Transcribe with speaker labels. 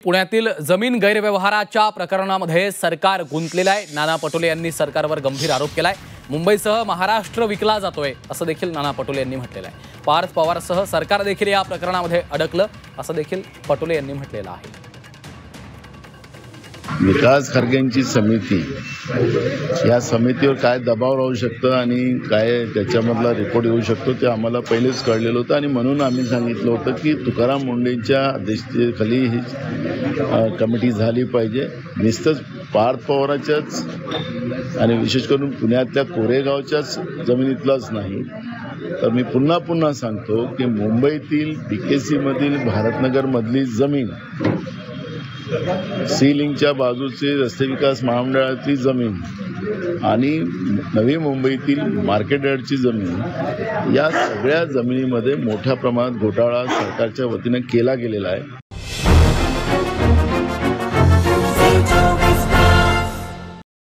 Speaker 1: पुण्यातील जमीन गैरव्यवहाराच्या प्रकरणामध्ये सरकार गुंतलेलं आहे। नाना पटोले यांनी सरकारवर गंभीर आरोप केलाय। मुंबईसह महाराष्ट्र विकला जातोय असं देखील नाना पटोले यांनी म्हटलेलं आहे। पार्थ पवारसह सरकार देखील या प्रकरणामध्ये अडकलं असं देखील पटोले यांनी म्हटलेलं आहे।
Speaker 2: विकास खर्गेंची समिती, या समितीवर काय दबाव राहू शकतं आणि काय त्याच्यामधला रिपोर्ट येऊ शकतो ते आम्हाला पहिलेच कळलेलं होतं आणि म्हणून आम्ही सांगितलं होतं की तुकाराम मुंढेंच्या अध्यक्षतेखाली ही कमिटी झाली पाहिजे। नुसतंच पार्थ पवाराच्याच आणि विशेष करून पुण्यातल्या कोरेगावच्याच जमिनीतलाच नाही, तर मी पुन्हा सांगतो की मुंबईतील DKC मधील भारतनगर मधली जमीन, सी लिंकच्या बाजूचे रस्ते विकास महामंडळाची जमीन आणि नवी मुंबईतील मार्केट यार्डची जमीन, या सगळ्या जमिनीमध्ये मोठ्या प्रमाणात घोटाळा सरकारच्या वतीने केला गेलेला आहे।